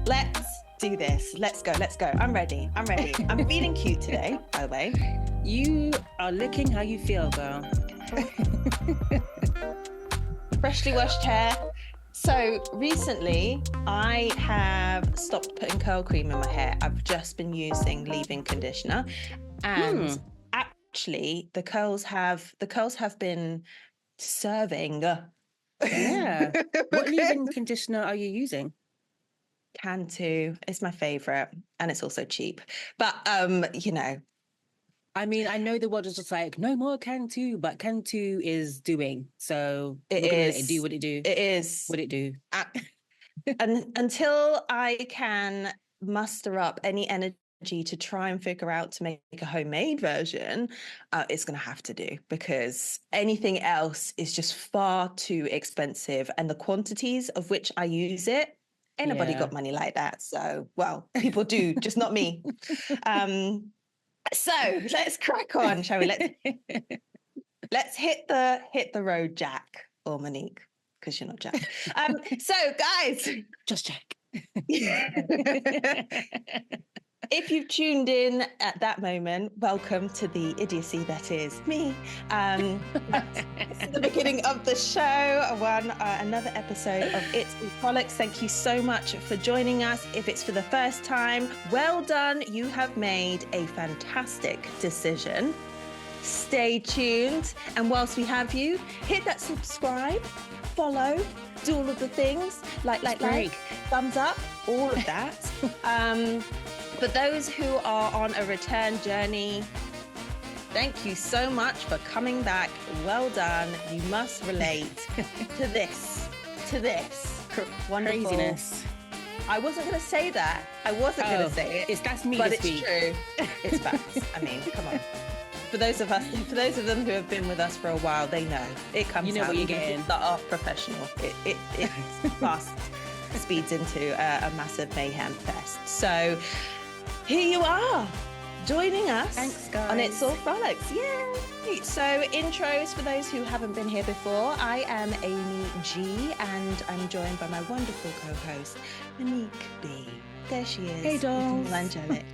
Let's do this. Let's go. I'm ready. I'm feeling cute today, by the way. You are looking how you feel, girl. Freshly washed hair. So recently, I have stopped putting curl cream in my hair. I've just been using leave-in conditioner, and actually, the curls have been serving. Yeah. What leave-in conditioner are you using? Cantu is my favorite, and it's also cheap. But you know, I mean, I know the world is just like, no more Cantu, but Cantu is doing. So it we're gonna is. let it do what it do. It is what it do. And until I can muster up any energy to try and figure out to make a homemade version, it's going to have to do, because anything else is just far too expensive, and the quantities of which I use it, ain't nobody got money like that. So, well, people do, just not me. So let's crack on, shall we? Let's hit the road, Jack or Monique, because you're not Jack. So, guys, just Jack. If you've tuned in at that moment, welcome to the idiocy that is me. This is the beginning of the show, another episode of It's All Frolics. Thank you so much for joining us. If it's for the first time, well done. You have made a fantastic decision. Stay tuned. And whilst we have you, hit that subscribe, follow, do all of the things, like, thumbs up, all of that. For those who are on a return journey, thank you so much for coming back. Well done. You must relate to this wonderful craziness. I wasn't going to say that. I wasn't going to say it. That's me. But it's true. It's facts. I mean, come on. For those of them who have been with us for a while, they know it comes. You know out. what you're getting. That are professional. It fast speeds into a massive mayhem fest. So here you are, joining us. Thanks, guys. On It's All Frolics. Yay! So intros for those who haven't been here before. I am Amy G, and I'm joined by my wonderful co-host, Monique B. There she is. Hey, dolls. Angelic.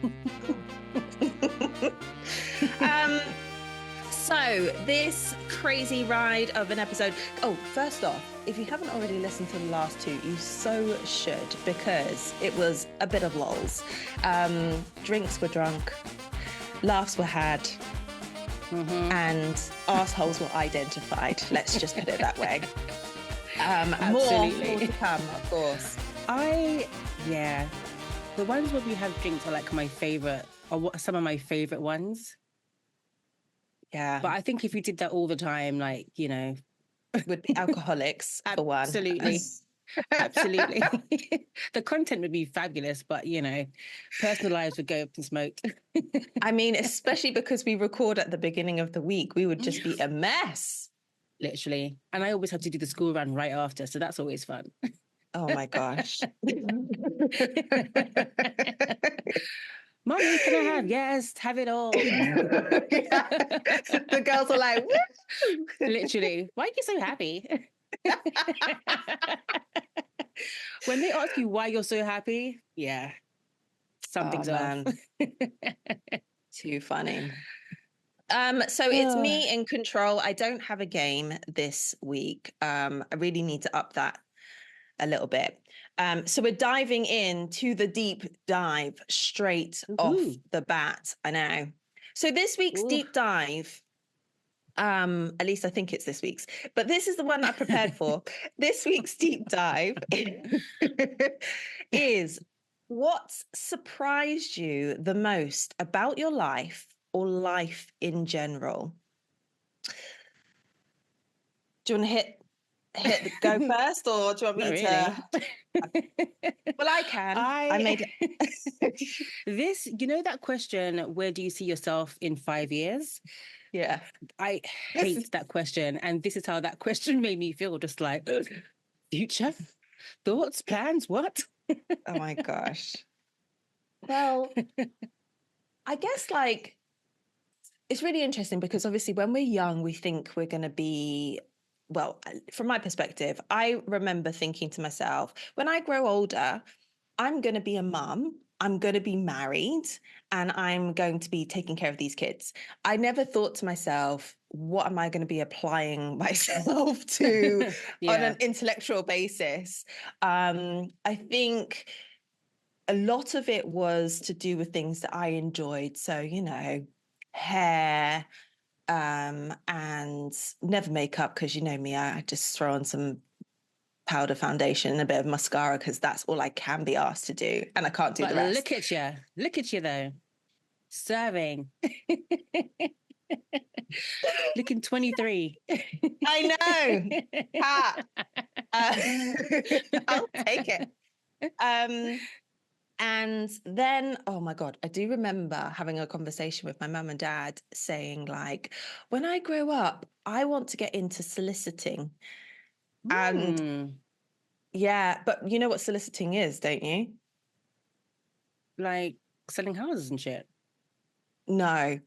So this crazy ride of an episode. Oh, first off, if you haven't already listened to the last two, you so should, because it was a bit of lulz. Drinks were drunk, laughs were had, and arseholes were identified. Let's just put it that way. More to come, of course. The ones where we have drinks are like my favorite, or some of my favorite ones. Yeah. But I think if we did that all the time, like, you know, would be alcoholics for one. Absolutely. Absolutely. The content would be fabulous, but, you know, personal lives would go up in smoke. I mean, especially because we record at the beginning of the week, we would just be a mess. Literally. And I always have to do the school run right after, so that's always fun. Oh my gosh. Mommy, can I have? Yes, have it all. The girls are like, woo! Literally. Why are you so happy? When they ask you why you're so happy, something's off. Too funny. So it's me in control. I don't have a game this week. I really need to up that a little bit. So we're diving into the deep dive straight off the bat. I know. So this week's deep dive, at least I think it's this week's, but this is the one I prepared for. This week's deep dive is what's surprised you the most about your life or life in general? Do you want to hit go first, or do you want me to? Well, I can. I made it. This, you know, that question, where do you see yourself in 5 years? Yeah. I hate that question. And this is how that question made me feel, just like, future, thoughts, plans, what? Oh my gosh. Well, I guess like, it's really interesting because obviously when we're young, we think we're going to be, well, from my perspective, I remember thinking to myself, when I grow older, I'm going to be a mum, I'm going to be married, and I'm going to be taking care of these kids. I never thought to myself, what am I going to be applying myself to on an intellectual basis? I think a lot of it was to do with things that I enjoyed. So, hair, and never makeup, because you know me, I just throw on some powder foundation and a bit of mascara because that's all I can be asked to do, and I can't do the rest. Look at you though, serving. Looking 23. I know. I'll take it. And then, oh my God, I do remember having a conversation with my mum and dad saying, like, when I grow up, I want to get into soliciting. And yeah, but you know what soliciting is, don't you? Like selling houses and shit. No.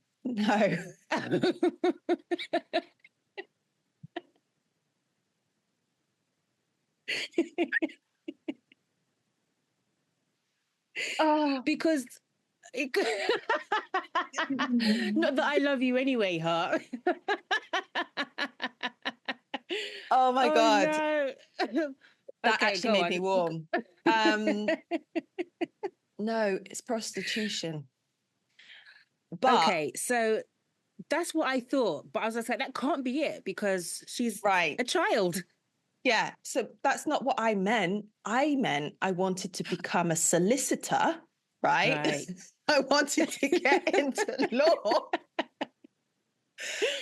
Because not that I love you anyway, huh? Oh my God. No. That actually made me warm. No, it's prostitution. But okay, so that's what I thought. But I was like, that can't be it because she's a child. Yeah. So that's not what I meant. I meant I wanted to become a solicitor, right? I wanted to get into law.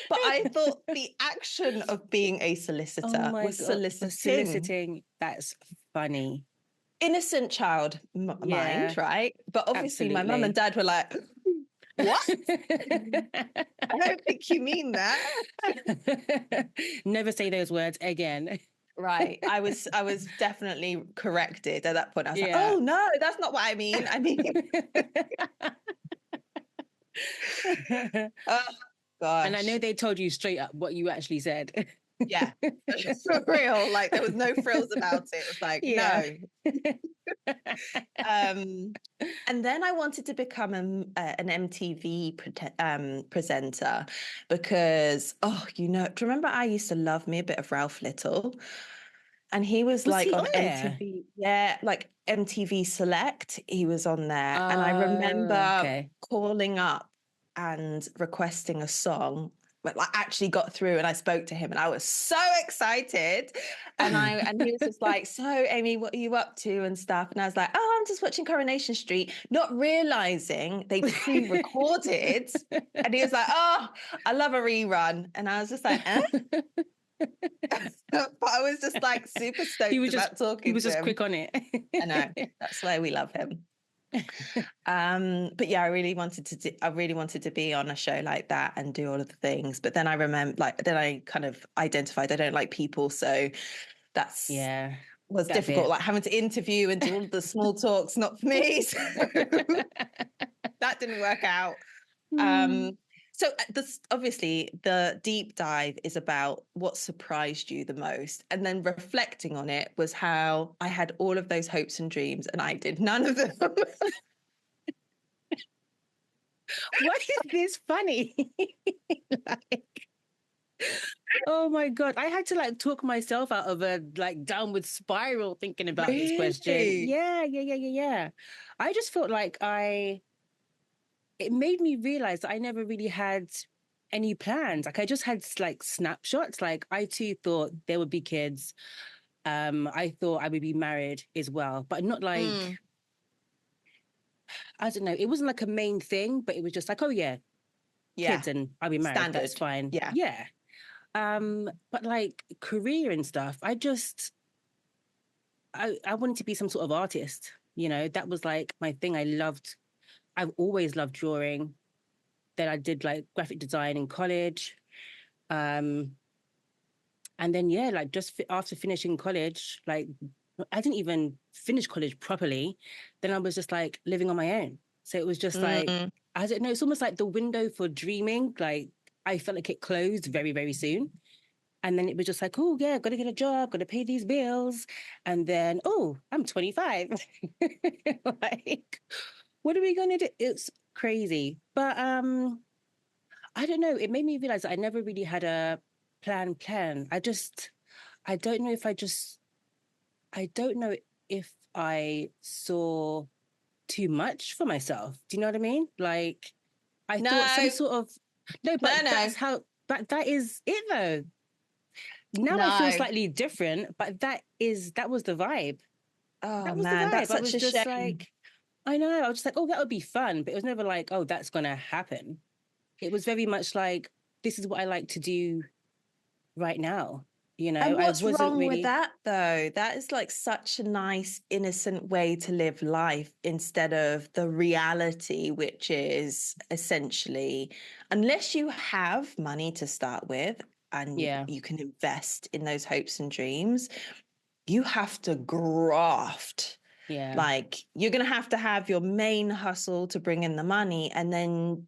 But I thought the action of being a solicitor was soliciting. That's funny. Innocent child mind, right? But obviously my mum and dad were like, what? I don't think you mean that. Never say those words again. Right. I was definitely corrected at that point. I was like, oh no, that's not what I mean. I mean, oh gosh. And I know they told you straight up what you actually said. Yeah, for real. Like there was no frills about it. It was like, no. And then I wanted to become an MTV presenter because, do you remember I used to love me a bit of Ralph Little? And he was like on MTV, like MTV Select. He was on there. And I remember calling up and requesting a song, but I actually got through and I spoke to him and I was so excited. And he was just like, so Amy, what are you up to and stuff? And I was like, oh, I'm just watching Coronation Street, not realizing they pre-recorded. And he was like, oh, I love a rerun. And I was just like, eh? But I was just like super stoked about talking to him. He was just quick on it. I know. That's why we love him. But yeah, I really wanted to be on a show like that and do all of the things. But then I remember, then I kind of identified I don't like people, so was difficult. Like having to interview and do all the small talks, not for me. So that didn't work out. So obviously the deep dive is about what surprised you the most. And then reflecting on it was how I had all of those hopes and dreams and I did none of them. What is this funny? Oh my God. I had to talk myself out of a downward spiral thinking about this question. Yeah. I just felt like it made me realize that I never really had any plans. I just had snapshots. I too thought there would be kids. I thought I would be married as well, but not I don't know. It wasn't a main thing, but it was just kids and I'll be married. Standard. That's fine. Yeah. But career and stuff, I wanted to be some sort of artist. That was my thing. I've always loved drawing. Then I did graphic design in college. And then, just after finishing college, I didn't even finish college properly. Then I was just living on my own. So it was just I don't know, it's almost like the window for dreaming. I felt like it closed very, very soon. And then it was just like, oh, yeah, got to get a job, got to pay these bills. And then, oh, I'm 25. Like, what are we going to do? It's crazy. But I don't know. It made me realize that I never really had a plan. I don't know if I don't know if I saw too much for myself. Do you know what I mean? Like, I thought some No, sort of, no, no, but no, but that is it though. Now I feel no. slightly different, but that was the vibe. Oh That was the man, vibe. that's I such was a just shame. like, I know, I was just like, oh, that would be fun. But it was never like, oh, that's going to happen. It was very much like, this is what I like to do right now. You know, And I what's wasn't wrong with really, that though? That is like such a nice, innocent way to live life instead of the reality, which is essentially, unless you have money to start with and yeah, you can invest in those hopes and dreams, you have to graft. yeah, Like you're going to have your main hustle to bring in the money and then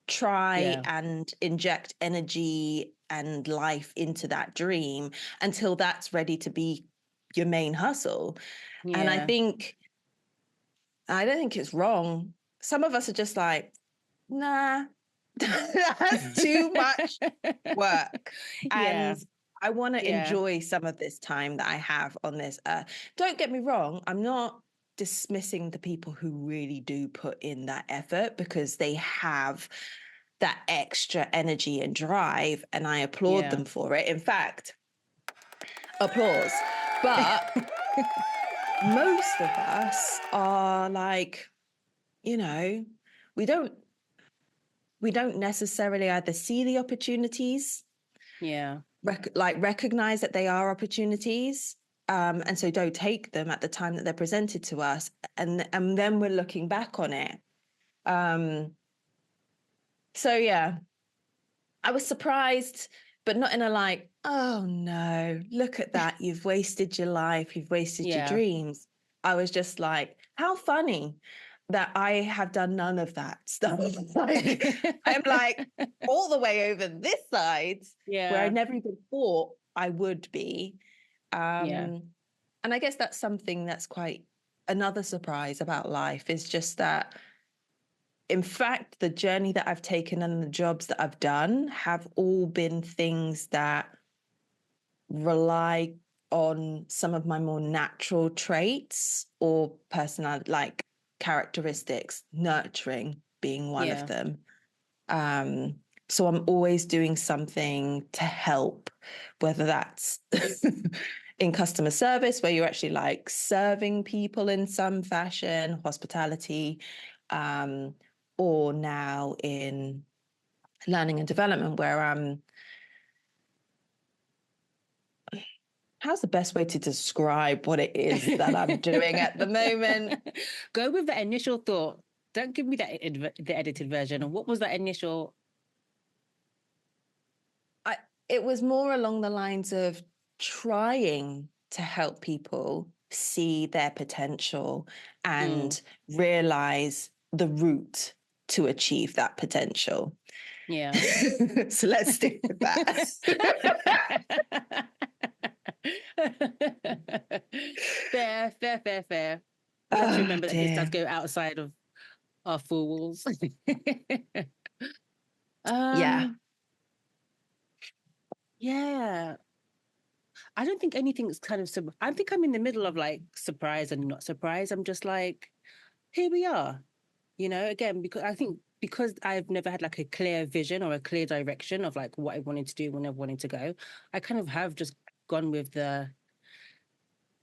try yeah, and inject energy and life into that dream until that's ready to be your main hustle. And yeah. I don't think it's wrong. Some of us are just like, nah, that's too much work. Yeah, And I want to yeah, enjoy some of this time that I have on this earth. Don't get me wrong, I'm not dismissing the people who really do put in that effort because they have that extra energy and drive, and I applaud yeah. them for it. In fact, applause. But most of us are like, you know, we don't we don't necessarily either see the opportunities, Yeah, recognize that they are opportunities, and so don't take them at the time that they're presented to us, and then we're looking back on it. Um, so yeah, I was surprised, but not in a like, oh no, look at that, you've wasted your life, you've wasted your yeah. dreams. I was just like, how funny that I have done none of that stuff. Like, I'm like all the way over this side where I Yeah, never even thought I would be. yeah, And I guess that's something that's quite another surprise about life is just that, in fact, the journey that I've taken and the jobs that I've done have all been things that rely on some of my more natural traits or personal like characteristics, nurturing being one of yeah, them. Um, so I'm always doing something to help, whether that's in customer service, where you're actually like serving people in some fashion, hospitality, um, or now in learning and development, where how's the best way to describe what it is that I'm doing at the moment? Go with the initial thought. Don't give me the edited version. What was that initial? It was more along the lines of trying to help people see their potential Mm, and realize the route to achieve that potential. yeah. So let's stick with that. Fair. We have to Oh remember that this does dear. go outside of our four walls. Yeah. um, yeah. I don't think anything's kind of. I think I'm in the middle of like surprise and not surprise. I'm just like, here we are. You know, again, because I think because I've never had like a clear vision or a clear direction of like what I wanted to do when I wanted to go, I kind of have just gone with the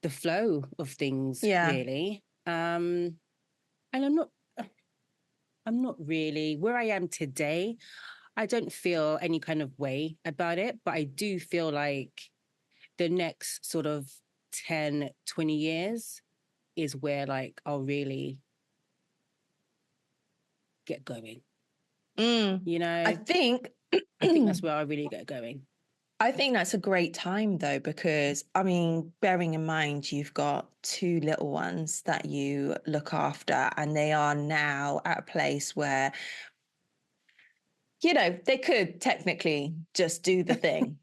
flow of things, Yeah. really. And I'm not really where I am today. I don't feel any kind of way about it, but I do feel like the next sort of 10, 20 years is where like I'll really get going. Mm. You I know, think I think that's where I really get going. I think that's a great time though, because I mean, bearing in mind you've got two little ones that you look after, and they are now at a place where, they could technically just do the thing.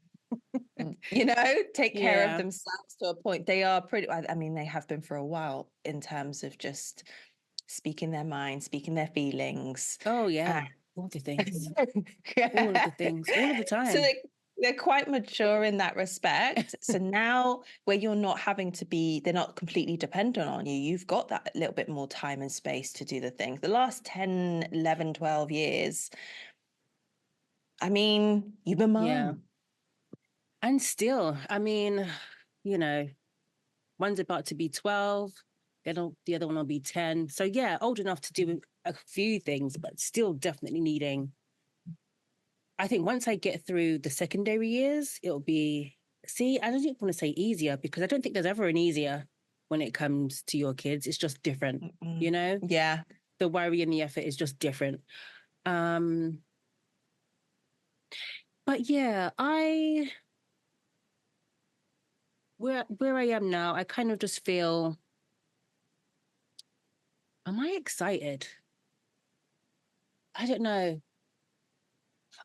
take care of Yeah. themselves to a point. They are pretty, I mean, they have been for a while in terms of just speaking their mind, speaking their feelings. Oh, yeah. All the things. All of the Yeah. things. All of the So time. they're quite mature in that respect. So now where you're not having to be, they're not completely dependent on you. You've got that little bit more time and space to do the things. The last 10, 11, 12 years, I mean, you've been Yeah. mom. And still, I mean, you know, one's about to be 12, the other one will be 10. So yeah, old enough to do a few things, but still definitely needing. I think once I get through the secondary years, it'll be, see, I don't want to say easier because I don't think there's ever an easier when it comes to your kids. It's just different, you know? Yeah. The worry and the effort is just different. But yeah, where I am now, I kind of just feel, am I excited? I don't know.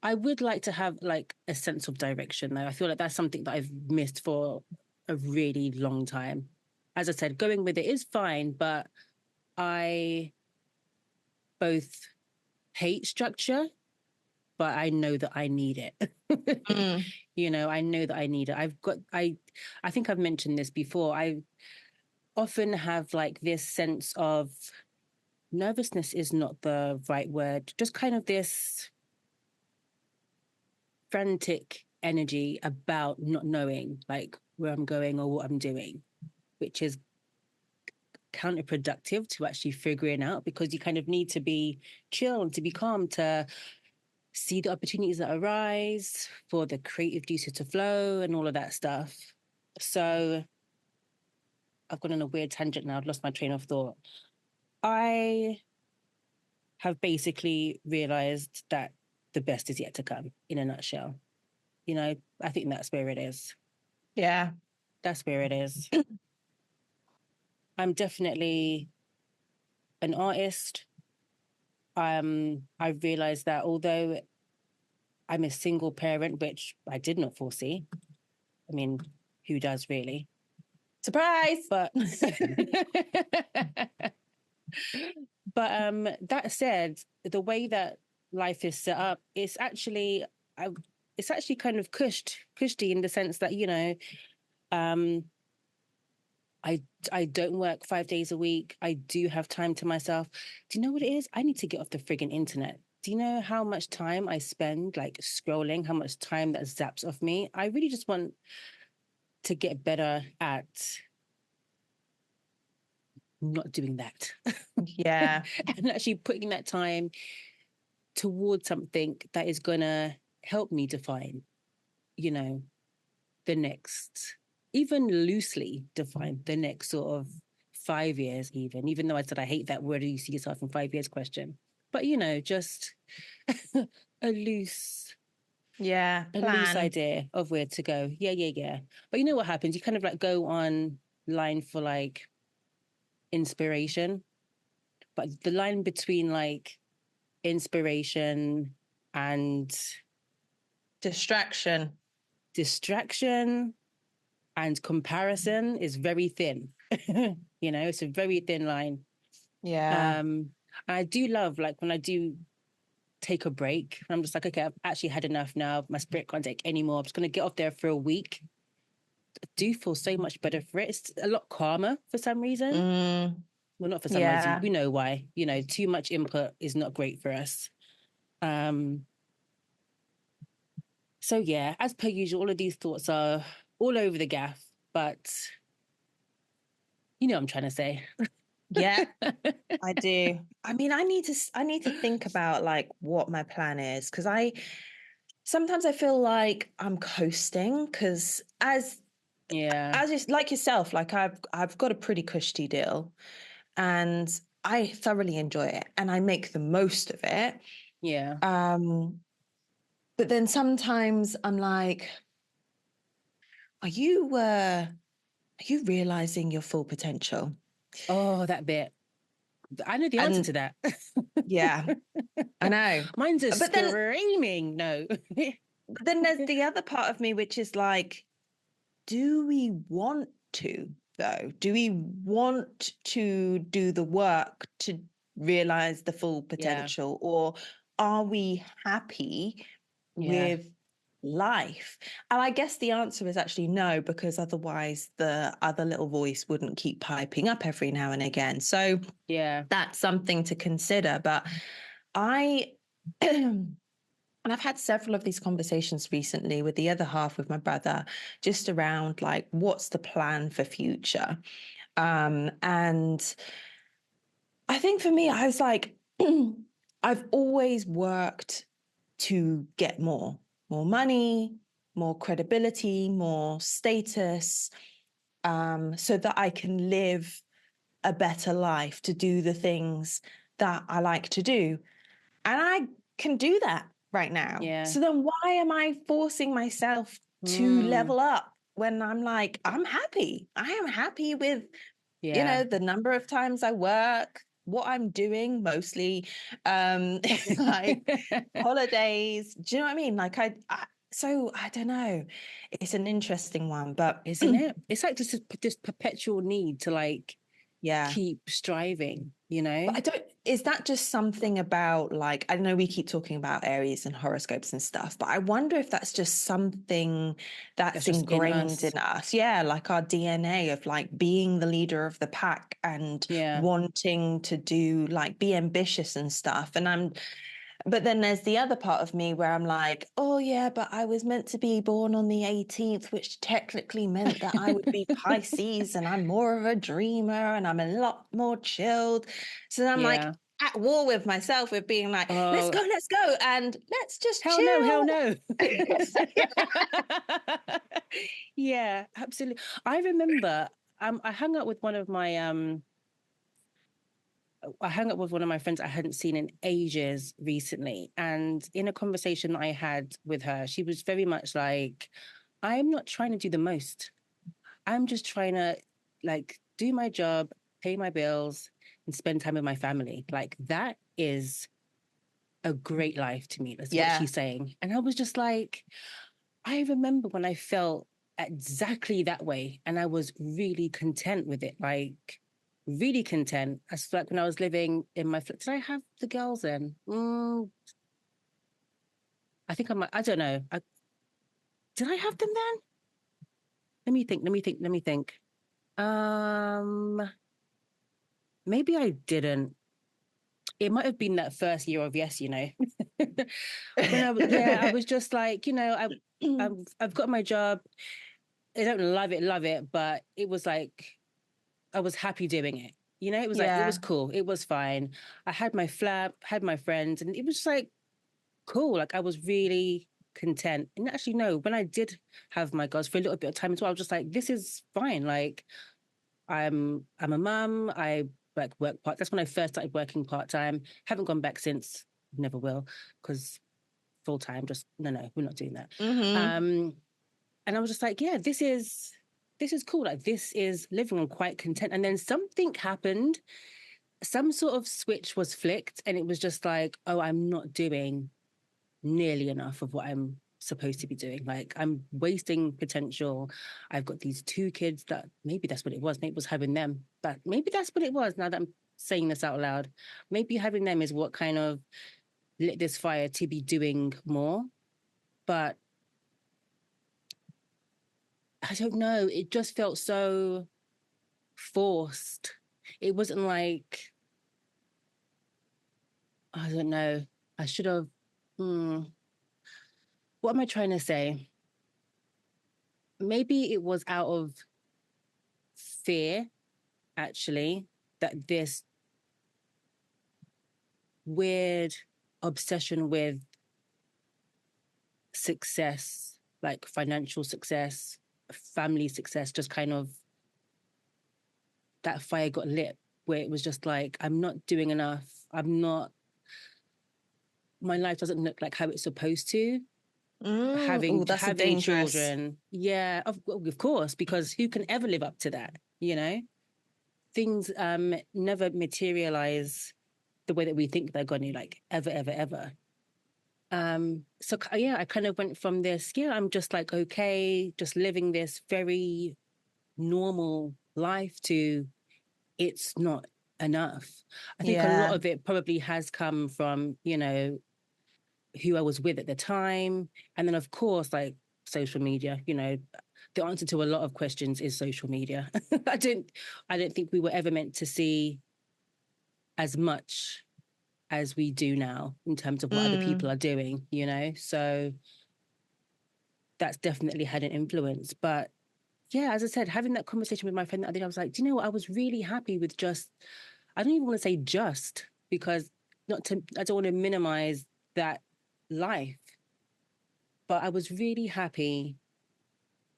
I would like to have like a sense of direction though. I feel like that's something that I've missed for a really long time. As I said, going with it is fine, but I both hate structure, but I know that I need it. I know that I need it. I think I've mentioned this before. I often have like this sense of nervousness is not the right word, just kind of this frantic energy about not knowing like where I'm going or what I'm doing, which is counterproductive to actually figuring out because you kind of need to be chill and to be calm to see the opportunities that arise for the creative juices to flow and all of that stuff. So I've gone on a weird tangent now. I've lost my train of thought. I have basically realized that the best is yet to come in a nutshell. I think that's where it is. Yeah. That's where it is. I'm definitely an artist. I've realized that although I'm a single parent, which I did not foresee. I mean, who does really? Surprise. But that said, the way that life is set up, it's actually kind of cushy in the sense that um, I don't work 5 days a week. I do have time to myself. Do you know what it is? I need to get off the frigging internet. Do you know how much time I spend like scrolling? How much time that zaps off me? I really just want to get better at not doing that. Yeah. And actually putting that time towards something that is going to help me define, the next, even loosely define the next sort of 5 years, even though I said I hate that word, do you see yourself in 5 years question. But, just a loose idea of where to go. Yeah. But you know what happens? You kind of like go online for like inspiration. But the line between like inspiration and distraction and comparison is very thin. It's a very thin line. Yeah. And I do love like when I do take a break, I'm just like, okay, I've actually had enough now. My spirit can't take anymore. I'm just going to get off there for a week. I do feel so much better for it. It's a lot calmer for some reason. Well, not for some reason. We know why. Too much input is not great for us. So yeah, as per usual, all of these thoughts are all over the gaff, but you know what I'm trying to say. Yeah, I do. I mean, I need to think about like what my plan is because sometimes I feel like I'm coasting because as just like yourself, like I've got a pretty cushy deal and I thoroughly enjoy it and I make the most of it. Yeah. But then sometimes I'm like, are you realizing your full potential? Oh, that bit. I know the answer to that. Yeah, I know. Mine's a but screaming no. But then there's the other part of me, which is like, do we want to, though? Do we want to do the work to realize the full potential? Or are we happy with life? And I guess the answer is actually no, because otherwise the other little voice wouldn't keep piping up every now and again. So that's something to consider. But I and I've had several of these conversations recently with the other half, with my brother, just around like, what's the plan for future? And I think for me, I was like, I've always worked to get more money, more credibility, more status, so that I can live a better life, to do the things that I like to do. And I can do that right now. Yeah. So then why am I forcing myself to level up when I'm like, I'm happy. I am happy with, you know, the number of times I work, what I'm doing mostly, like holidays. Do you know what I mean? Like so I don't know. It's an interesting one, but isn't it? It's like this perpetual need to like keep striving, you know? But I don't, is that just something about like, I know we keep talking about Aries and horoscopes and stuff, but I wonder if that's just something that's ingrained in us. Yeah, like our DNA of like being the leader of the pack and wanting to do like be ambitious and stuff. And but then there's the other part of me where I'm like, oh yeah, but I was meant to be born on the 18th, which technically meant that I would be Pisces, and I'm more of a dreamer and I'm a lot more chilled. So I'm like at war with myself, with being like, let's go, and let's just chill. Hell no. Yeah, absolutely. I remember I hung out with one of my friends I hadn't seen in ages recently. And in a conversation I had with her, she was very much like, I'm not trying to do the most. I'm just trying to like do my job, pay my bills, and spend time with my family. Like that is a great life to me. That's what she's saying. And I was just like, I remember when I felt exactly that way, and I was really content with it. Like really content. I feel like when I was living in my flat, did I have the girls then? I think I might. I don't know. Did I have them then? Let me think. Maybe I didn't. It might have been that first year of yes, you know. When I was just like, you know, I've got my job. I don't love it, but it was like I was happy doing it. You know, it was like it was cool. It was fine. I had my flat, had my friends, and it was just like cool. Like I was really content. And actually, no, when I did have my girls for a little bit of time as well, I was just like, this is fine. Like I'm a mum. I work part. That's when I first started working part time. Haven't gone back since. Never will, because full time. Just no, we're not doing that. And I was just like, yeah, this is cool. Like this is living. I'm quite content. And then something happened. Some sort of switch was flicked, and it was just like, oh, I'm not doing nearly enough of what I'm supposed to be doing. Like I'm wasting potential. I've got these 2 kids that maybe that's what it was. Maybe it was having them, but maybe that's what it was. Now that I'm saying this out loud, maybe having them is what kind of lit this fire to be doing more. But I don't know. It just felt so forced. It wasn't like, I don't know. I should have. What am I trying to say? Maybe it was out of fear, actually, that this weird obsession with success, like financial success, family success, just kind of that fire got lit where it was just like, I'm not doing enough. My life doesn't look like how it's supposed to. Having children. Yeah, of course, because who can ever live up to that, you know? Things never materialize the way that we think they're going to, like ever. So yeah, I kind of went from this, yeah, I'm just like, okay, just living this very normal life to it's not enough. I think a lot Yeah. of it probably has come from, you know, who I was with at the time. And then of course, like social media, you know, the answer to a lot of questions is social media. I don't think we were ever meant to see as much as we do now in terms of what other people Mm. are doing, you know? So that's definitely had an influence. But yeah, as I said, having that conversation with my friend the other day, I was like, do you know what? I was really happy with just, I don't even want to say just because not to, I don't want to minimize that life, but I was really happy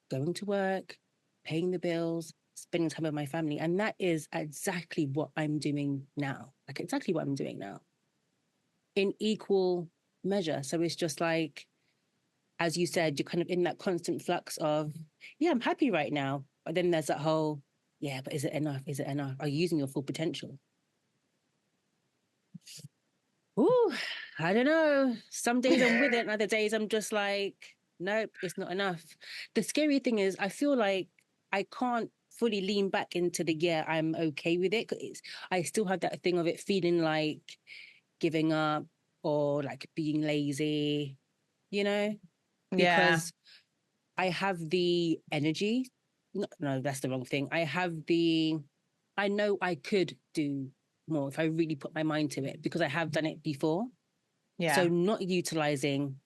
going to work, paying the bills, spending time with my family. And that is exactly what I'm doing now. Like exactly what I'm doing now in equal measure. So it's just like, as you said, you're kind of in that constant flux of, yeah, I'm happy right now. But then there's that whole, yeah, but is it enough? Is it enough? Are you using your full potential? Ooh, I don't know. Some days I'm with it, and other days I'm just like, nope, it's not enough. The scary thing is, I feel like I can't fully lean back into the yeah, I'm okay with it. 'Cause I still have that thing of it feeling like giving up or like being lazy, you know, Yeah. because I have the energy. No, no, that's the wrong thing. I know I could do more if I really put my mind to it because I have done it before. So Yeah. not utilizing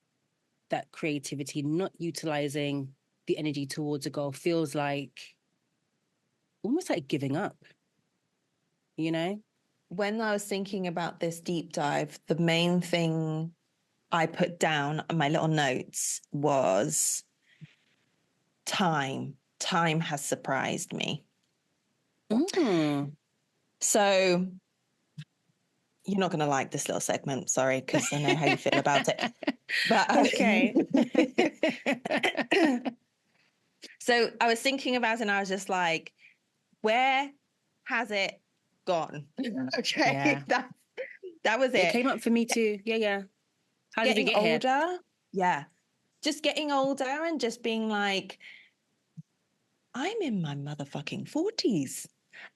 that creativity, not utilizing the energy towards a goal feels like almost like giving up, you know? When I was thinking about this deep dive, the main thing I put down on my little notes was time. Time has surprised me. Mm. So you're not going to like this little segment, sorry, because I know how you feel about it. But Okay. so I was thinking about it and I was just like, where has it gone? Okay. Yeah. That was It it. came up for me too. Yeah, yeah. How did we Getting get here? older. Yeah. Just getting older and just being like, I'm in my motherfucking 40s.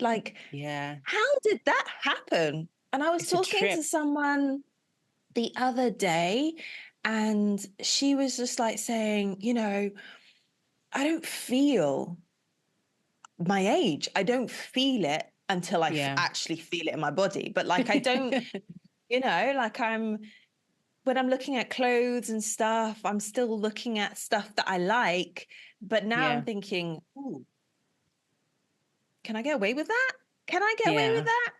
Like, Yeah. how did that happen? And I was It's a talking to trip. someone the other day, and she was just like saying, I don't feel my age. I don't feel it until I Yeah. actually feel it in my body. But like, I don't, like when I'm looking at clothes and stuff, I'm still looking at stuff that I like. But now I'm Yeah. thinking, ooh, can I get away with that? Can I get away with Yeah.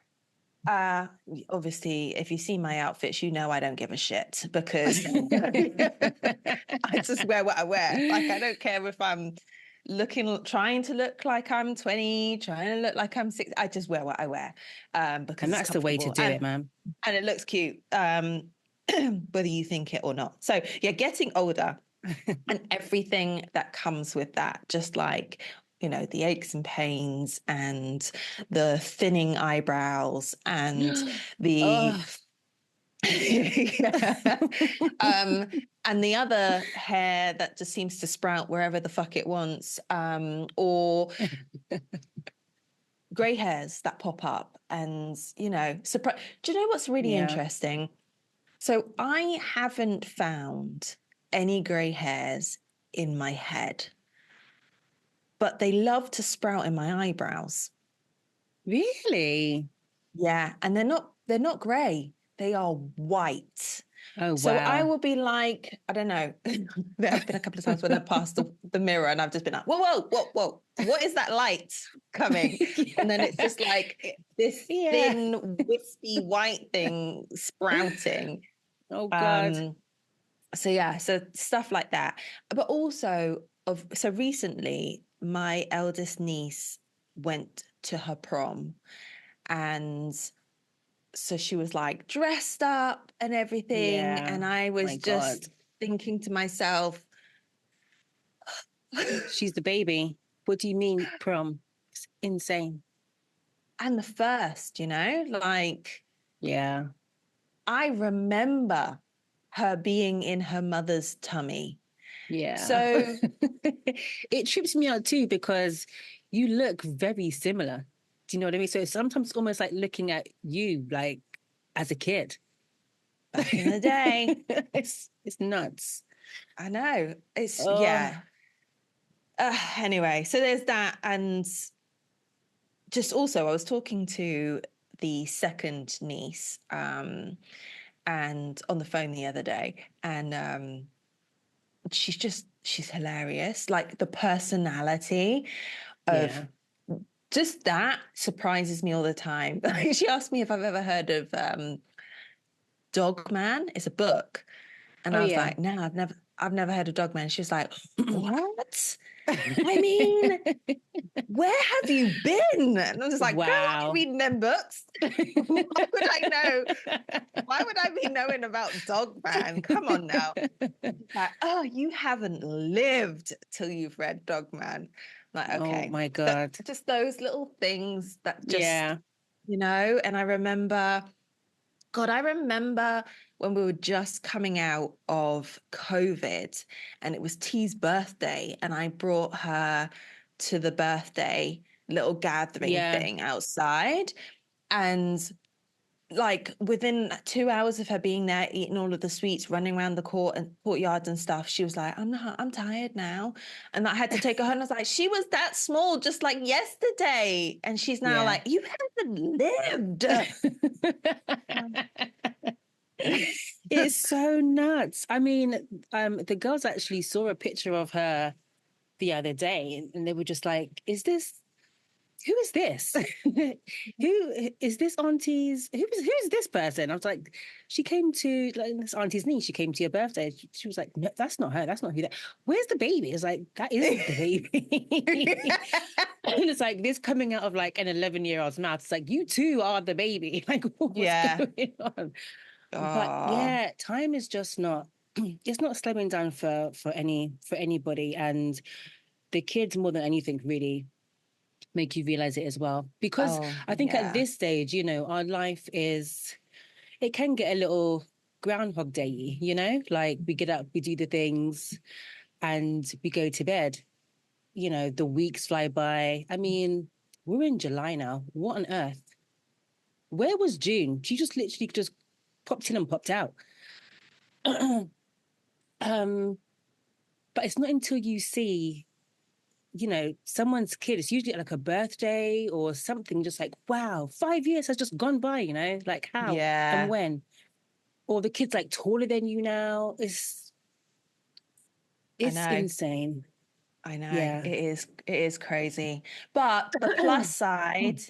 that? Obviously, if you see my outfits, you know I don't give a shit because I just wear what I wear. Like I don't care if I'm trying to look like I'm 20, trying to look like I'm 6. I just wear what I wear because And it's that's the way to comfortable do it, man. and it looks cute, whether you think it or not. So yeah, getting older and everything that comes with that, just like the aches and pains and the thinning eyebrows and the Oh. yeah. And the other hair that just seems to sprout wherever the fuck it wants, or grey hairs that pop up and surprise. Do you know what's really Yeah. interesting? So I haven't found any grey hairs in my head, but they love to sprout in my eyebrows. Really? Yeah, and they're not grey. They are white. Oh, So I wow. will be like, I don't know. There have been a couple of times when I've passed the mirror and I've just been like, whoa, whoa, whoa, whoa. What is that light coming? And then it's just like this Yeah. thin, wispy white thing sprouting. Oh, God. Um, so yeah, so stuff like that. But also so recently my eldest niece went to her prom, and so she was like dressed up and everything, Yeah. and I was My God. just thinking to myself, She's the baby. What do you mean, prom? It's insane. and the first, like Yeah. I remember her being in her mother's tummy. Yeah. So it trips me out too because you look very similar. Do you know what I mean? So it's sometimes almost like looking at you like as a kid. back in the day. It's nuts. I know. It's Oh, yeah. Anyway, so there's that. And just also I was talking to the second niece and on the phone the other day, and she's hilarious. Like the personality of yeah. just that surprises me all the time. She asked me if I've ever heard of Dog Man. It's a book. And Oh, I was yeah. like, no, I've never heard of Dog Man. She was like, what? I mean, where have you been? And I was like, girl, I've been Wow. reading them books. Why would I know? Why would I be knowing about Dog Man? Come on now. Like, oh, you haven't lived till you've read Dog Man. I'm like, Oh okay. my But God. just those little things that just, Yeah. and I remember, God, I remember when we were just coming out of COVID and it was T's birthday, and I brought her to the birthday little gathering Yeah. thing outside. And like within 2 hours of her being there, eating all of the sweets, running around the courtyards and stuff, she was like, I'm tired now. And I had to take her home. And I was like, she was that small just like yesterday. And she's now Yeah. like, you haven't lived. It's so nuts. I mean, the girls actually saw a picture of her the other day and they were just like, who is this? Who is this auntie's? Who's this person? I was like, she came to like this auntie's niece. She came to your birthday. She was like, no, that's not her. That's not who that. Where's the baby? It's like that is the baby. And it's like this coming out of like an 11-year-old's mouth. It's like you too are the baby. Like what's Yeah. going on? But Oh, yeah, time is just not. It's not slowing down for anybody, and the kids more than anything really make you realize it as well. Because oh, I think at yeah. this stage, our life it can get a little Groundhog Day, like we get up, we do the things, and we go to bed. The weeks fly by. I mean, we're in July now. What on earth? Where was June? She just literally just popped in and popped out. um, but it's not until you see someone's kid, it's usually like a birthday or something, just like, wow, 5 years has just gone by, like how and Yeah, when. Or the kid's like taller than you now. I It's know. insane. I know. Yeah. It is crazy. But the plus side,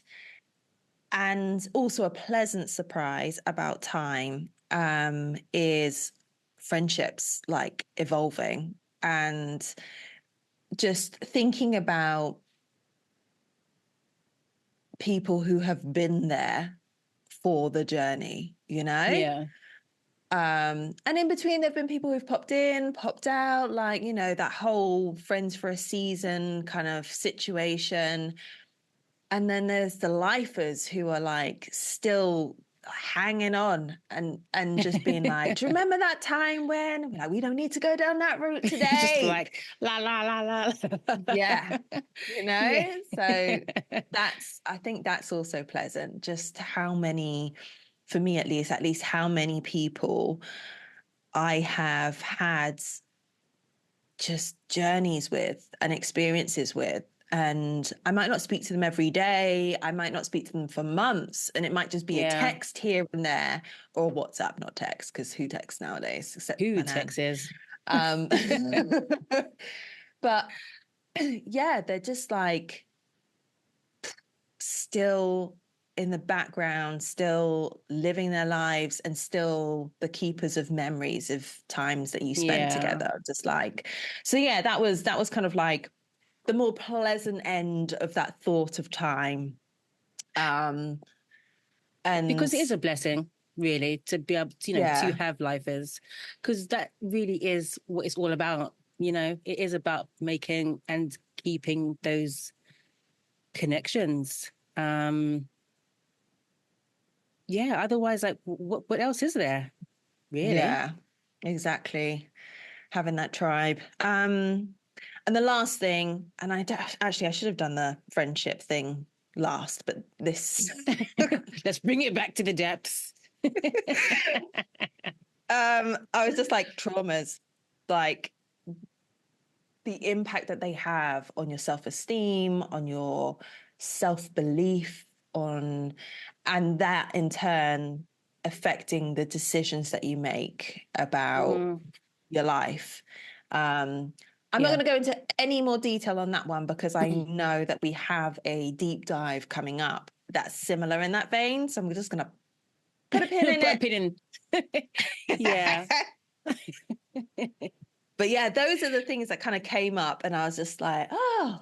and also a pleasant surprise about time, is friendships like evolving, and just thinking about people who have been there for the journey, Yeah. And in between, there have been people who've popped in, popped out, like, that whole friends for a season kind of situation. And then there's the lifers who are like still hanging on and just being like, do you remember that time when like, we don't need to go down that route Just today? like la la la la. Yeah. Yeah. So I think that's also pleasant, just how many, for me at least how many people I have had just journeys with and experiences with. And I might not speak to them every day. I might not speak to them for months. And it might just be a Yeah. text here and there, or WhatsApp, not text, because who texts nowadays except Who my nan. Texas? Um, but yeah, they're just like still in the background, still living their lives, and still the keepers of memories of times that you spent Yeah. together. Just like, so yeah, that was kind of like the more pleasant end of that thought of time. And Because it is a blessing, really, to be able to, to yeah, have lifers, because that really is what it's all about. It is about making and keeping those connections. Yeah. Otherwise, like, what else is there, really? yeah, Exactly. Having that tribe. And the last thing, and I should have done the friendship thing last, but this Let's bring it back to the depths. I was just like traumas, like the impact that they have on your self-esteem, on your self-belief, and that in turn affecting the decisions that you make about your life. I'm not going to go into any more detail on that one because I know that we have a deep dive coming up that's similar in that vein. So I'm just going to put a pin in it. Put a pin in. Yeah. But yeah, those are the things that kind of came up, and I was just like, oh,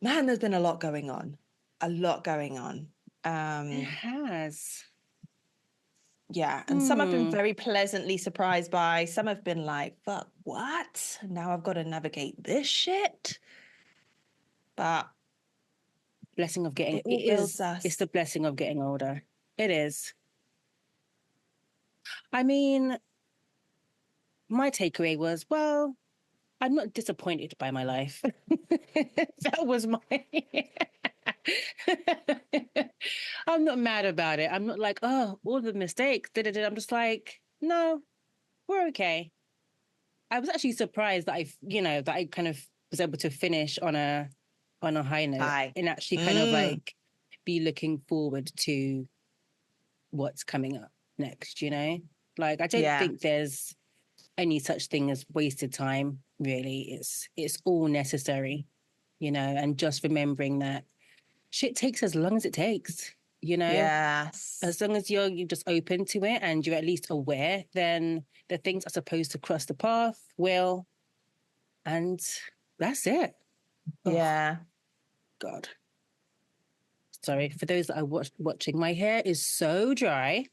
man, there's been a lot going on. A lot going on. It has. Yeah, and some I've been very pleasantly surprised by. Some have been like, fuck, what? Now I've got to navigate this shit. But blessing of getting, it's the blessing of getting older. It is. I mean, my takeaway was, well, I'm not disappointed by my life. That was my... I'm not mad about it. I'm not like, oh, all the mistakes. I'm just like, no, we're okay. I was actually surprised that I kind of was able to finish on a high note and actually kind of like be looking forward to what's coming up next, you know? Like, I don't think there's any such thing as wasted time, really. It's all necessary, you know, and just remembering that shit takes as long as it takes, you know? Yes. As long as you're just open to it and you're at least aware, then the things are supposed to cross the path will, and that's it. Yeah. Oh, God. Sorry, for those that are watching, my hair is so dry.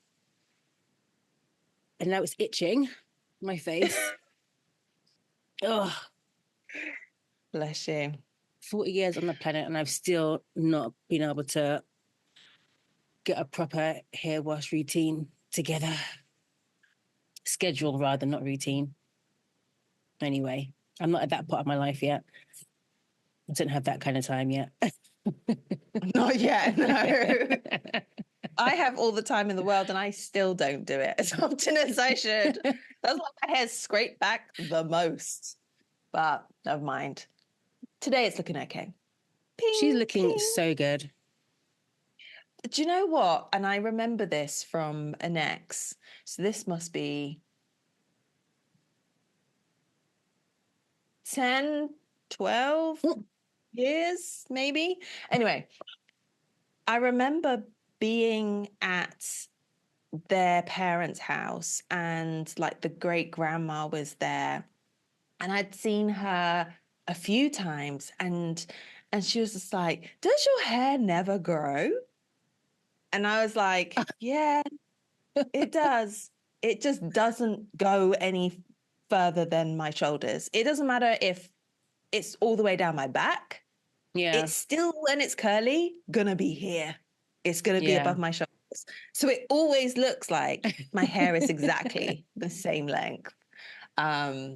And now it's itching my face. Oh. Bless you. 40 years on the planet and I've still not been able to get a proper hair wash routine together. Schedule rather, not routine. Anyway, I'm not at that part of my life yet. I don't have that kind of time yet. Not yet, no. I have all the time in the world and I still don't do it as often as I should. That's why my hair's scraped back the most. But never mind. Today it's looking okay. Ping, she's looking so good. Do you know what? And I remember this from an ex. So this must be 10, 12 years, maybe. Anyway, I remember being at their parents' house and like the great grandma was there. And I'd seen her a few times and she was just like, does your hair never grow? And I was like, yeah, it does. It just doesn't go any further than my shoulders. It doesn't matter if it's all the way down my back. Yeah. It's still, when it's curly, gonna be here. It's gonna be above my shoulders. So it always looks like my hair is exactly the same length. But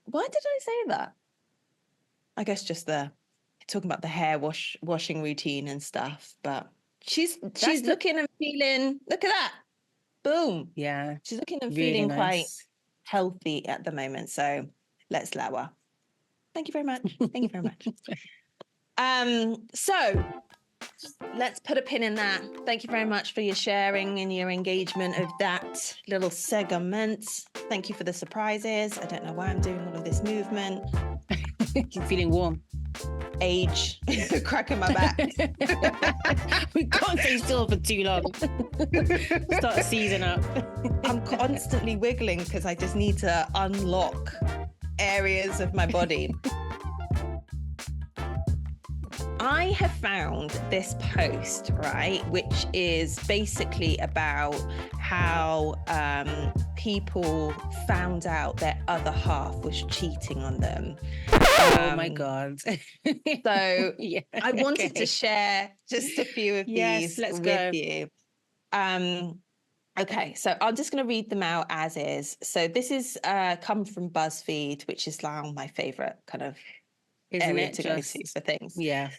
why did I say that? I guess just talking about the hair washing routine and stuff. But she's looking and feeling, look at that. Boom. Yeah. She's looking and really feeling nice. quite healthy at the moment. So let's allow her. Thank you very much. Thank you very much. So let's put a pin in that. Thank you very much for your sharing and your engagement of that little segment. Thank you for the surprises. I don't know why I'm doing all of this movement. You're feeling warm. Age, cracking my back. We can't stay still for too long. Start seizing up. I'm constantly wiggling because I just need to unlock areas of my body. I have found this post, right, which is basically about how people found out their other half was cheating on them. Oh my God. So yeah, I wanted to share just a few of these with you. And Okay, so I'm just going to read them out as is. So this is come from BuzzFeed, which is now my favorite kind of Isn't area it to go to for things. Yeah.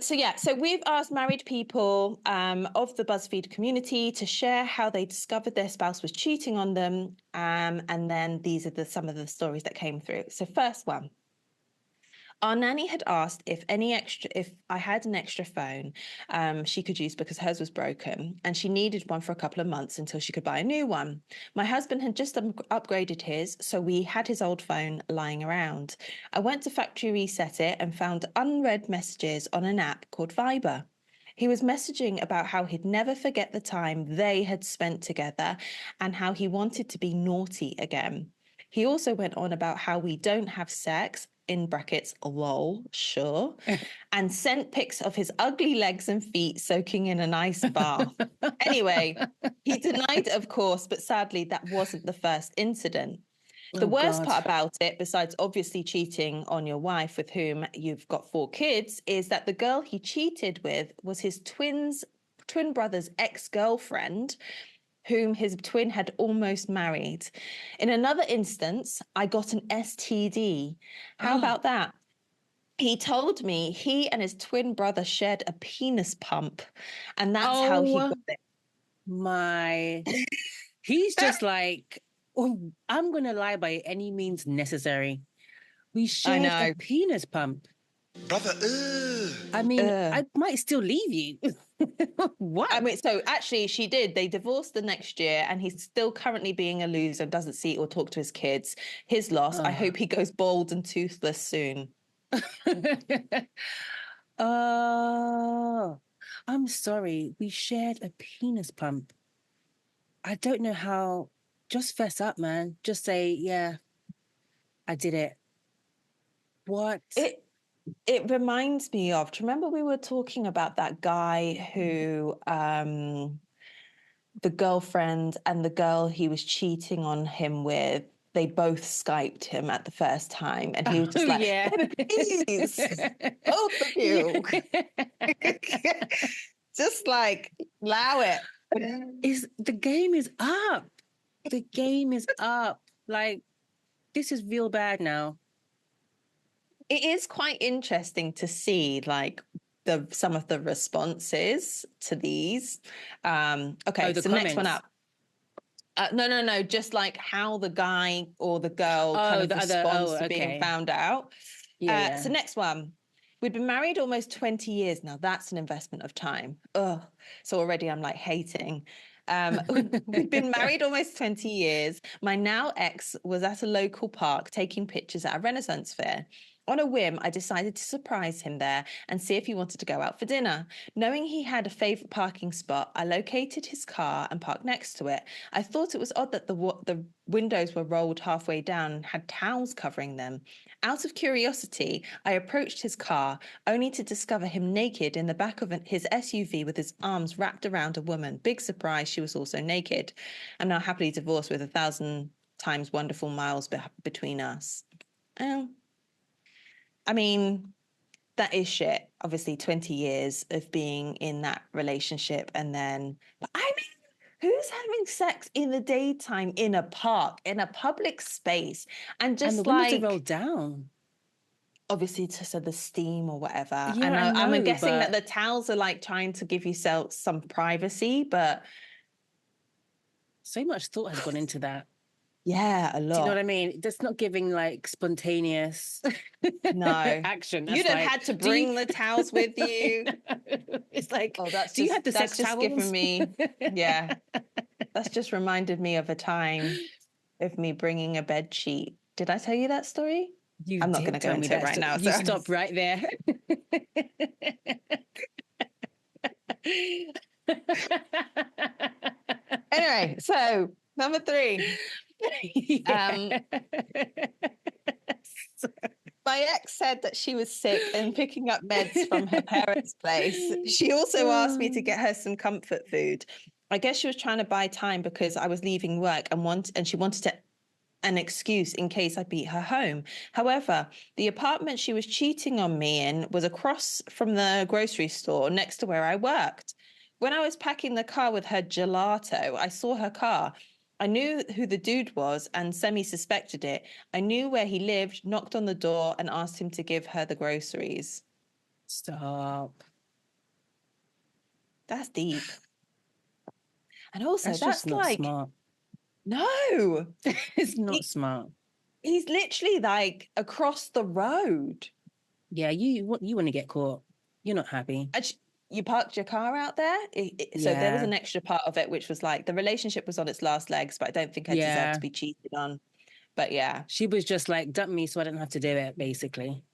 So we've asked married people of the BuzzFeed community to share how they discovered their spouse was cheating on them, and then these are some of the stories that came through. So first one. Our nanny had asked if I had an extra phone she could use because hers was broken and she needed one for a couple of months until she could buy a new one. My husband had just upgraded his, so we had his old phone lying around. I went to factory reset it and found unread messages on an app called Viber. He was messaging about how he'd never forget the time they had spent together and how he wanted to be naughty again. He also went on about how we don't have sex, in brackets, lol, sure, and sent pics of his ugly legs and feet soaking in an ice bath. Anyway, he denied, of course, but sadly, that wasn't the first incident. The worst part about it, besides obviously cheating on your wife with whom you've got 4 kids, is that the girl he cheated with was his twin brother's ex-girlfriend, whom his twin had almost married. In another instance, I got an STD. How about that? He told me he and his twin brother shared a penis pump, and that's how he got it. He's just like, oh, I'm going to lie by any means necessary. We shared a penis pump. Brother, I mean, I might still leave you. What? I mean, so actually she did. They divorced the next year and he's still currently being a loser, doesn't see or talk to his kids. His loss. I hope he goes bald and toothless soon. I'm sorry. We shared a penis pump. I don't know how. Just fess up, man. Just say, yeah, I did it. What? It reminds me of, do you remember we were talking about that guy who the girlfriend and the girl he was cheating on him with, they both Skyped him at the first time and he was just like, yeah. please, both of you. Just like, allow it. The game is up. The game is up. Like, this is real bad now. It is quite interesting to see, like, some of the responses to these. Okay, so next one up. No, just like how the guy or the girl kind of responds to being found out. So next one. We'd been married almost 20 years. Now that's an investment of time. Ugh. So already I'm like hating. We'd been married almost 20 years. My now ex was at a local park taking pictures at a Renaissance fair. On a whim, I decided to surprise him there and see if he wanted to go out for dinner. Knowing he had a favourite parking spot, I located his car and parked next to it. I thought it was odd that the windows were rolled halfway down and had towels covering them. Out of curiosity, I approached his car, only to discover him naked in the back of his SUV with his arms wrapped around a woman. Big surprise, she was also naked. I'm now happily divorced with 1,000 times wonderful miles between us. Oh. I mean, that is shit. Obviously, 20 years of being in that relationship and then, but I mean, who's having sex in the daytime in a park, in a public space, and just and the windows are rolled down? Obviously, so the steam or whatever. Yeah, and I'm guessing but that the towels are like trying to give yourself some privacy, but so much thought has gone into that. Yeah, a lot. Do you know what I mean? That's not giving like spontaneous action. You'd have had to bring the towels with you. It's like, that's do you have the sex just towels? given me, yeah. That's just reminded me of a time of me bringing a bed sheet. Did I tell you that story? I'm not going to go into it right now. You stop right there. Anyway, so number 3. My ex said that she was sick and picking up meds from her parents' place. She also asked me to get her some comfort food. I guess she was trying to buy time because I was leaving work and she wanted an excuse in case I beat her home. However, the apartment she was cheating on me in was across from the grocery store next to where I worked. when I was packing the car with her gelato, I saw her car. I knew who the dude was and semi-suspected it. I knew where he lived, knocked on the door and asked him to give her the groceries. Stop. That's deep. And also, That's just that's not like, smart. no, It's not smart. he's literally like across the road. Yeah, you want to get caught. You're not happy. You parked your car out there. So there was Yeah. an extra part of it, which was like the relationship was on its last legs, but I don't think I deserved Yeah. to be cheated on. But yeah, She was just like, dump me so I don't have to do it, basically.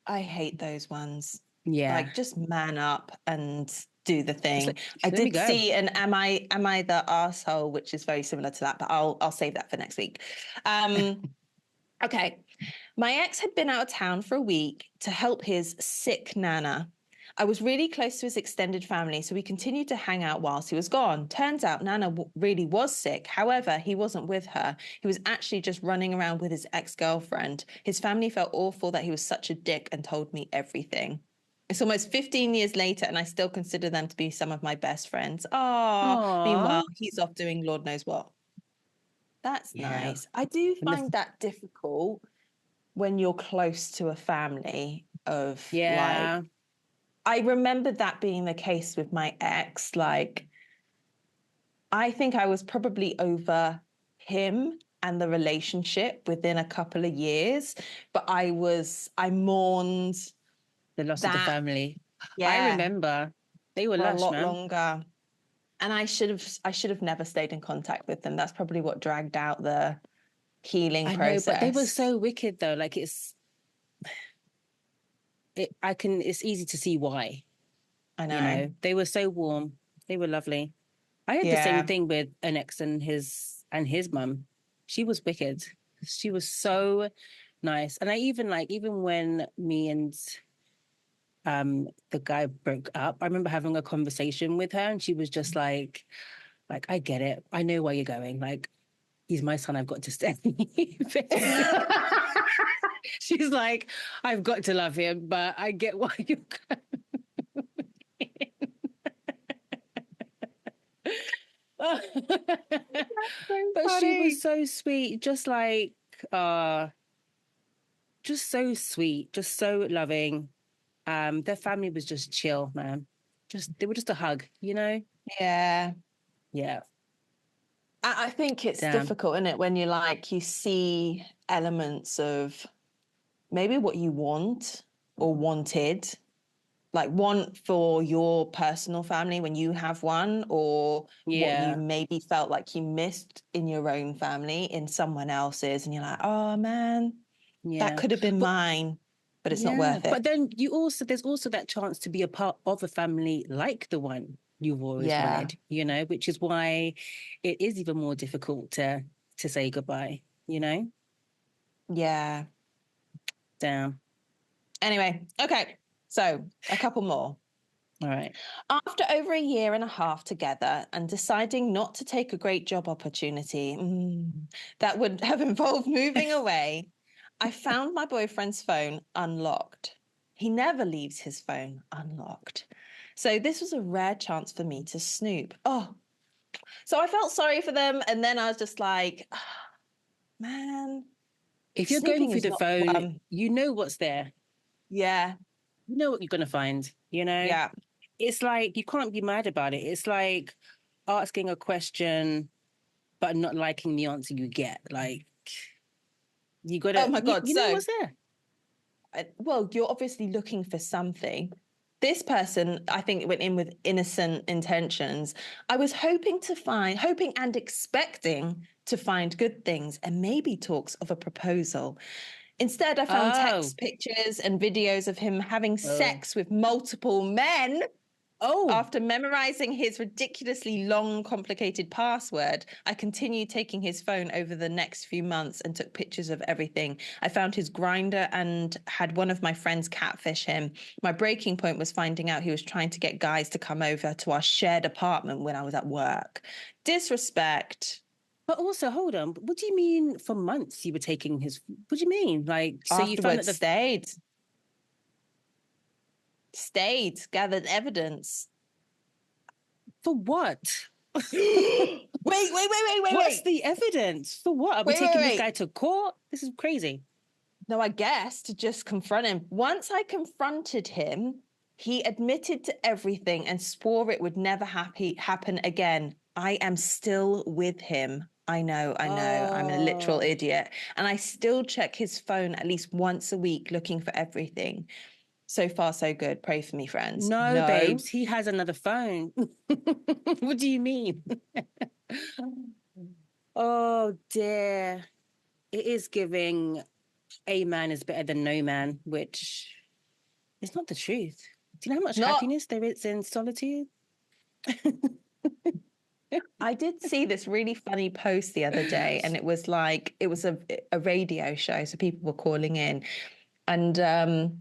I hate those ones. Yeah. Like just man up and do the thing. Like, I let me did go. see an am I the arsehole, which is very similar to that, but I'll save that for next week. Okay. My ex had been out of town for a week to help his sick nana. I was really close to his extended family, so we continued to hang out whilst he was gone. Turns out Nana really was sick. However, he wasn't with her. He was actually just running around with his ex-girlfriend. His family felt awful that he was such a dick and told me everything. It's almost 15 years later, and I still consider them to be some of my best friends. Oh, meanwhile, he's off doing Lord knows what. That's nice. I do find that difficult when you're close to a family of like, I remember that being the case with my ex. Like, I think I was probably over him and the relationship within a couple of years, but I mourned the loss of the family. Yeah. I remember they were lush, a lot longer. And I should have never stayed in contact with them. That's probably what dragged out the healing process. I know, but they were so wicked though. Like it's easy to see why. I know. You know, they were so warm. They were lovely. I had the same thing with an ex and his mum. She was wicked. She was so nice. And I even when me and the guy broke up, I remember having a conversation with her and she was just like, I get it. I know where you're going. Like, he's my son. I've got to stay. She's like, I've got to love him, but I get why you're going. But she was so sweet, just so sweet, just so loving. Their family was just chill, man. They were just a hug, you know? Yeah. Yeah. I think it's difficult, isn't it, when you see elements of maybe what you want or wanted, like want for your personal family when you have one, or what you maybe felt like you missed in your own family in someone else's, and you're like, oh man, that could have been mine, but it's not worth it. But then there's also that chance to be a part of a family like the one you've always wanted, you know, which is why it is even more difficult to say goodbye, you know? Yeah. Damn. Anyway, okay. So a couple more. All right. After over a year and a half together and deciding not to take a great job opportunity that would have involved moving away, I found my boyfriend's phone unlocked. He never leaves his phone unlocked. So this was a rare chance for me to snoop. Oh, so I felt sorry for them. And then I was just like, oh, man. If you're going through the phone, you know what's there. Yeah. You know what you're going to find, you know? Yeah. It's like, you can't be mad about it. It's like asking a question, but not liking the answer you get. Like, you got to, oh my God. You know what's there. Well, you're obviously looking for something. This person, I think, went in with innocent intentions. I was hoping and expecting to find good things and maybe talks of a proposal. Instead, I found text pictures and videos of him having sex with multiple men. After memorizing his ridiculously long, complicated password, I continued taking his phone over the next few months and took pictures of everything. I found his Grindr and had one of my friends catfish him. My breaking point was finding out he was trying to get guys to come over to our shared apartment when I was at work. Disrespect. But also, hold on. What do you mean for months you were taking his... What do you mean? Like, so afterwards, you found that stayed, gathered evidence. For what? Wait. What's the evidence? For what? Are we taking this guy to court? This is crazy. No, I guess to just confront him. Once I confronted him, he admitted to everything and swore it would never happen again. I am still with him. I know. I'm a literal idiot. And I still check his phone at least once a week looking for everything. So far, so good. Pray for me, friends. No, babes, he has another phone. What do you mean? Oh, dear. It is giving a man is better than no man, which is not the truth. Do you know how much happiness there is in solitude? I did see this really funny post the other day, and it was a radio show, so people were calling in, and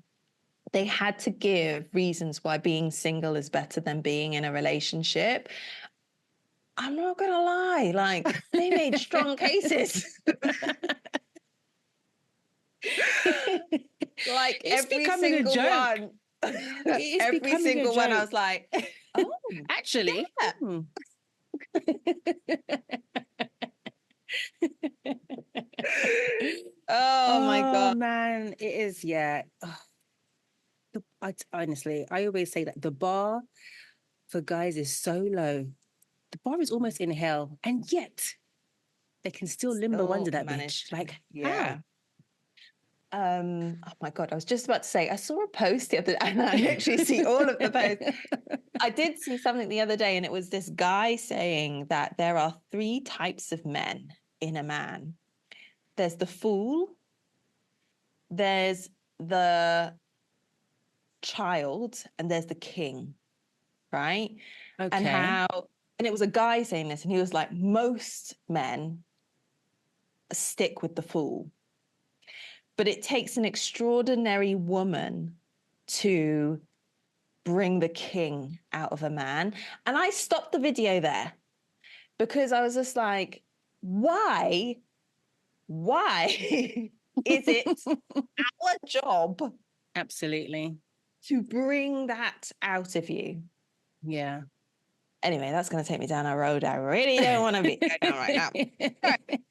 they had to give reasons why being single is better than being in a relationship. I'm not gonna lie, like they made strong cases. Like it's every becoming single a joke. One. Every single one, I was like, oh, actually. Yeah. Oh my God. Man, it is, yeah. Honestly, I always say that the bar for guys is so low. The bar is almost in hell, and yet they can still limbo under that bitch. Like, yeah. How? Oh my God, I was just about to say, I saw a post the other day, and I literally see all of the posts. I did see something the other day, and it was this guy saying that there are 3 types of men in a man. There's the fool, there's the child, and there's the king, right? Okay. And it was a guy saying this, and he was like, most men stick with the fool, but it takes an extraordinary woman to bring the king out of a man. And I stopped the video there because I was just like, why is it our job? Absolutely. To bring that out of you? Yeah. Anyway, that's going to take me down a road I really don't want to be going down right now. All right,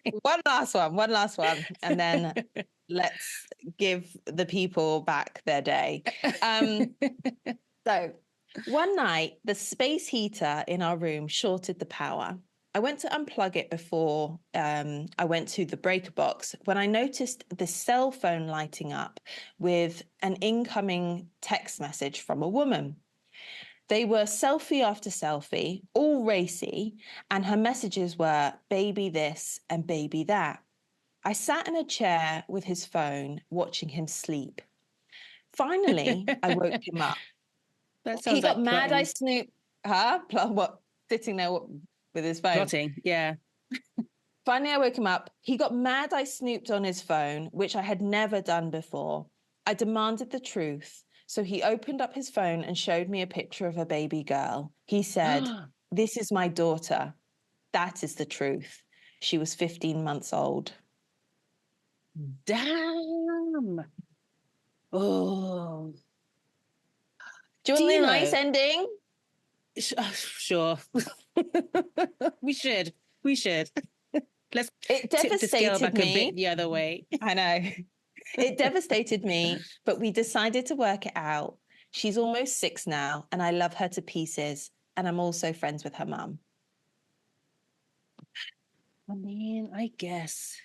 one last one, and then let's give the people back their day. So one night, the space heater in our room shorted the power. I went to unplug it before I went to the breaker box when I noticed the cell phone lighting up with an incoming text message from a woman. They were selfie after selfie, all racy, and her messages were baby this and baby that. I sat in a chair with his phone, watching him sleep. Finally, I woke him up. He got mad I snooped. Huh? What? Sitting there with his phone. Plotting, yeah. Finally, I woke him up. He got mad I snooped on his phone, which I had never done before. I demanded the truth. So he opened up his phone and showed me a picture of a baby girl. He said, "This is my daughter. That is the truth." She was 15 months old. Damn. Oh. Do you want a nice ending? Sure. We should. Let's tip the scale back a bit the other way. I know. It devastated me, but we decided to work it out. She's almost 6 now, and I love her to pieces. And I'm also friends with her mum. I mean, I guess.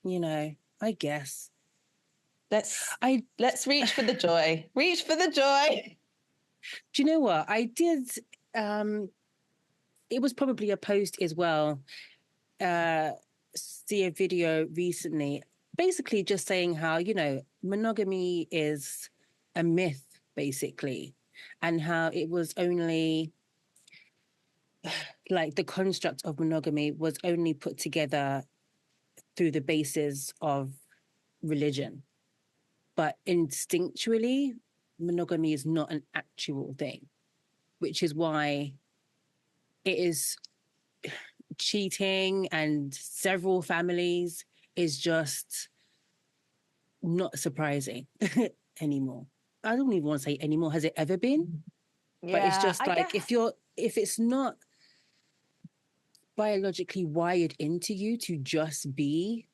I guess. Let's reach for the joy. Reach for the joy. Do you know what? I did. It was probably a post as well. See a video recently, basically just saying how, monogamy is a myth, basically, and how it was only like the construct of monogamy was only put together through the basis of religion. But instinctually, monogamy is not an actual thing, which is why it is cheating and several families is just not surprising anymore. I don't even want to say anymore. Has it ever been? Yeah, but it's just like, if you're if it's not biologically wired into you to just be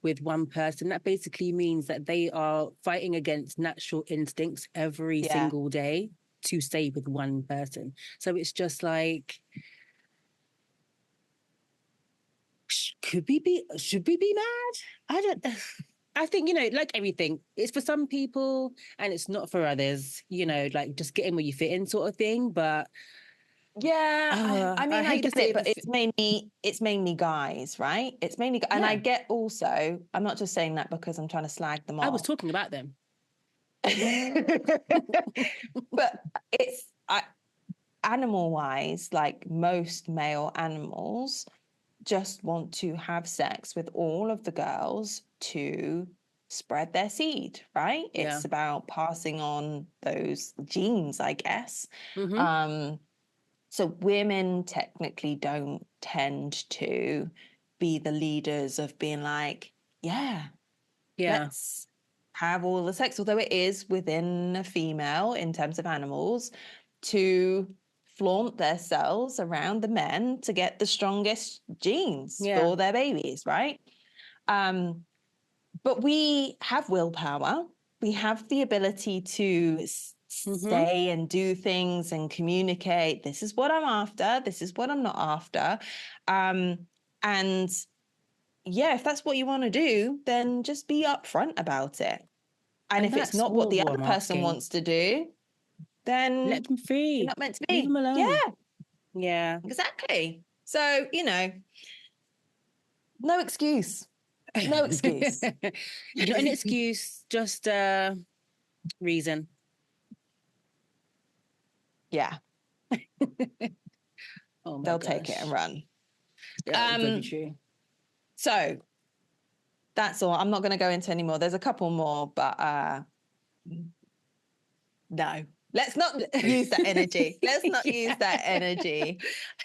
with one person, that basically means that they are fighting against natural instincts every single day to stay with one person. So it's just like, should we be mad? I think, you know, like everything, it's for some people and it's not for others, you know, like just get in where you fit in sort of thing. But yeah, I mean, I hate to get say it, but it's mainly guys, right? It's mainly, and I get also, I'm not just saying that because I'm trying to slag them off. I was talking about them. But it's animal wise, like most male animals just want to have sex with all of the girls to spread their seed, right? Yeah. It's about passing on those genes, I guess. So women technically don't tend to be the leaders of being like, let's have all the sex, although it is within a female in terms of animals to flaunt themselves around the men to get the strongest genes for their babies, right? But we have willpower. We have the ability to say and do things and communicate. This is what I'm after. This is what I'm not after. And yeah, if that's what you want to do, then just be upfront about it. And if it's not what the other person wants to do, then let them free. You're not meant to be. Leave them alone. Yeah. Yeah. Exactly. So, you know, no excuse. No excuse. Not an excuse, just a reason. Yeah. They'll take it and run. Yeah, very true. So that's all. I'm not going to go into any more. There's a couple more, but no. Let's not use that energy. Let's not use that energy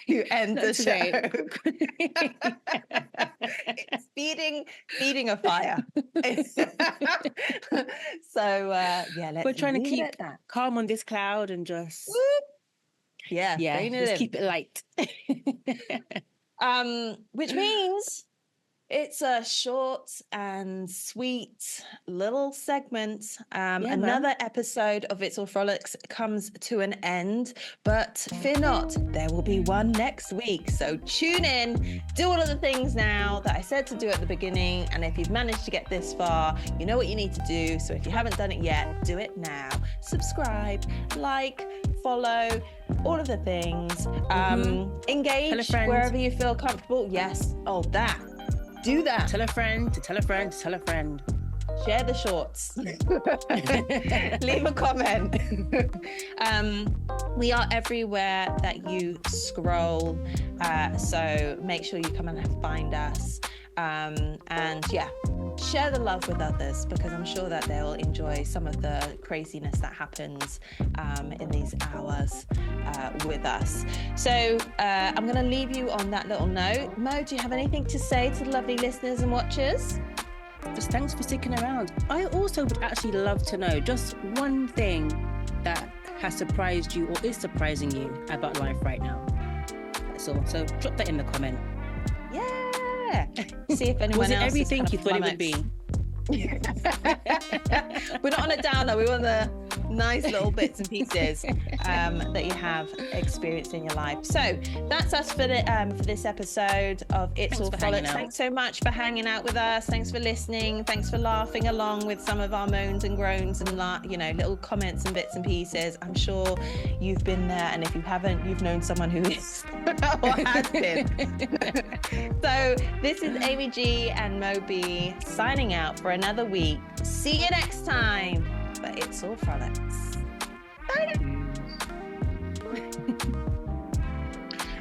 to end the show. It's feeding a fire. So we're trying to keep calm on this cloud and just just keep it light. Which means it's a short and sweet little segment. Another episode of It's All Frolics comes to an end, but fear not, there will be one next week. So tune in, do all of the things now that I said to do at the beginning. And if you've managed to get this far, you know what you need to do. So if you haven't done it yet, do it now. Subscribe, like, follow, all of the things. Engage wherever you feel comfortable. Yes. Oh, that. Do that. Tell a friend to tell a friend to tell a friend. Share the shorts. Leave a comment. We are everywhere that you scroll. So make sure you come and find us. And share the love with others, because I'm sure that they'll enjoy some of the craziness that happens in these hours with us. So I'm going to leave you on that little note. Mo, do you have anything to say to the lovely listeners and watchers? Just thanks for sticking around. I also would actually love to know just one thing that has surprised you or is surprising you about life right now. That's all. So drop that in the comment. Yeah. See if anyone else everything you thought it would be. We're not on a downer. We want the nice little bits and pieces that you have experienced in your life. So that's us for this episode of It's All Frolics. Thanks so much for hanging out with us. Thanks for listening. Thanks for laughing along with some of our moans and groans and little comments and bits and pieces. I'm sure you've been there, and if you haven't, you've known someone who is or has been. So this is Amy G and Mo B signing out for another week. See you next time. But It's All Frolics. Bye.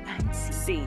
And see.